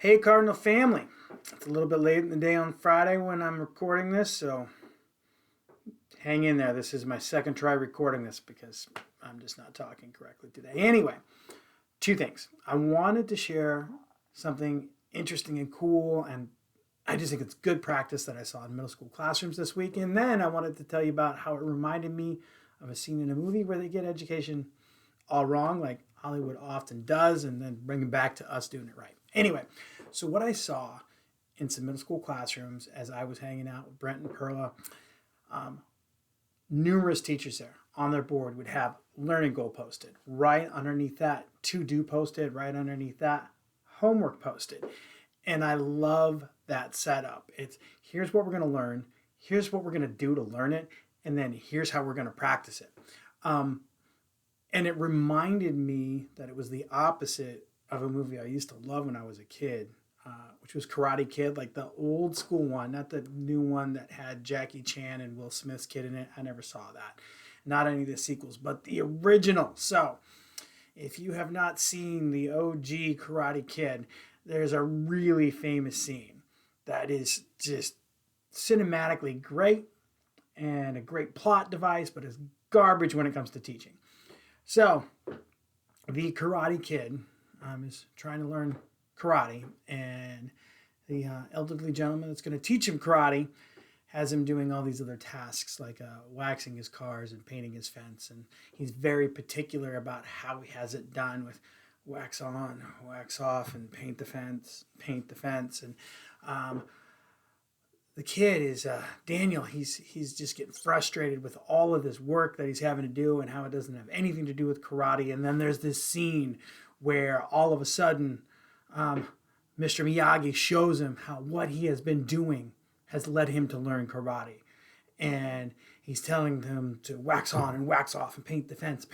Hey, Cardinal family. It's a little bit late in the day on Friday when I'm recording this, so hang in there. This is my second try recording this because I'm just not talking correctly today. Anyway, two things. I wanted to share something interesting and cool, and I just think it's good practice that I saw in middle school classrooms this week. And then I wanted to tell you about how it reminded me of a scene in a movie where they get education all wrong, like Hollywood often does, and then bring it back to us doing it right. Anyway, so what I saw in some middle school classrooms as I was hanging out with Brent and Perla, numerous teachers there on their board would have learning goal posted. Right underneath that, to do posted. Right underneath that, homework posted. And I love that setup. It's here's what we're going to learn, here's what we're going to do to learn it, and then here's how we're going to practice it. And it reminded me that it was the opposite of a movie I used to love when I was a kid, which was Karate Kid, like the old school one, not the new one that had Jackie Chan and Will Smith's kid in it. I never saw that. Not any of the sequels, but the original. So if you have not seen the OG Karate Kid, there's a really famous scene that is just cinematically great and a great plot device, but is garbage when it comes to teaching. So, the Karate Kid is trying to learn karate, and the elderly gentleman that's going to teach him karate has him doing all these other tasks like waxing his cars and painting his fence. And he's very particular about how he has it done with wax on, wax off, and paint the fence, And the kid is Daniel. He's just getting frustrated with all of this work that he's having to do and how it doesn't have anything to do with karate. And then there's this scene where all of a sudden Mr. Miyagi shows him how what he has been doing has led him to learn karate. And he's telling him to wax on and wax off and paint the fence.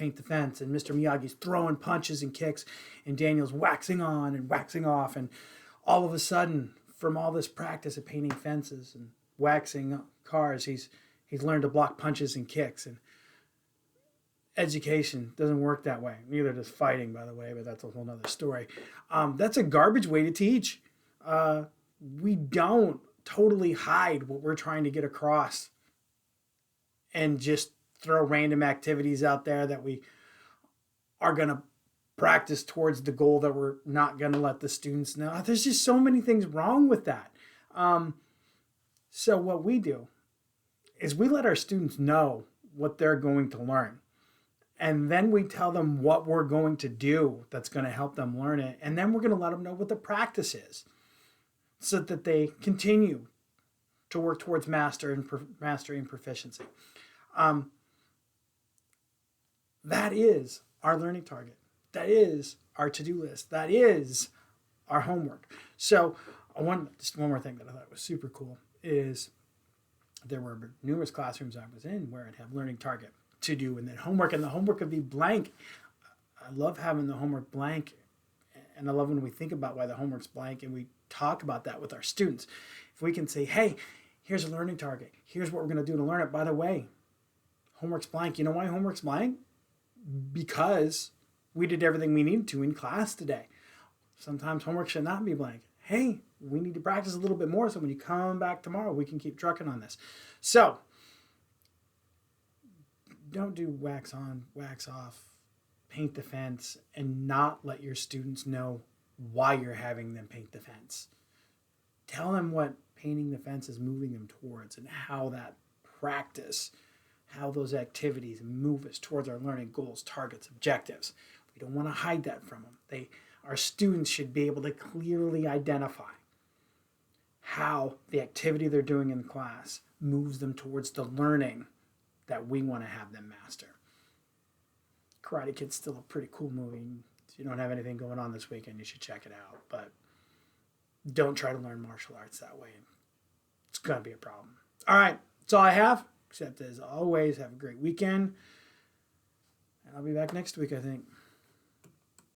And Mr. Miyagi's throwing punches and kicks, and Daniel's waxing on and waxing off. And all of a sudden, from all this practice of painting fences and waxing cars, he's learned to block punches and kicks. And education doesn't work that way. Neither does fighting, by the way, but that's a whole nother story. That's a garbage way to teach. We don't totally hide what we're trying to get across and just throw random activities out there that we are going to practice towards the goal that we're not going to let the students know. There's just so many things wrong with that. So what we do is we let our students know what they're going to learn. And then we tell them what we're going to do that's going to help them learn it. And then we're going to let them know what the practice is so that they continue to work towards mastery and proficiency. That is our learning target. That is our to-do list. That is our homework. So just one more thing that I thought was super cool is there were numerous classrooms I was in where I'd have learning target to do and then homework, and the homework would be blank. I love having the homework blank, and I love when we think about why the homework's blank and we talk about that with our students. If we can say, hey, here's a learning target. Here's what we're going to do to learn it. By the way, homework's blank. You know why homework's blank? Because we did everything we needed to in class today. Sometimes homework should not be blank. Hey, we need to practice a little bit more so when you come back tomorrow, we can keep trucking on this. So, don't do wax on, wax off, paint the fence, and not let your students know why you're having them paint the fence. Tell them what painting the fence is moving them towards and how that practice, how those activities move us towards our learning goals, targets, objectives. We don't want to hide that from them. Our students should be able to clearly identify how the activity they're doing in class moves them towards the learning that we want to have them master. Karate Kid's still a pretty cool movie. If you don't have anything going on this weekend, you should check it out. But don't try to learn martial arts that way. It's going to be a problem. All right, that's all I have. Except as always, have a great weekend. And I'll be back next week, I think.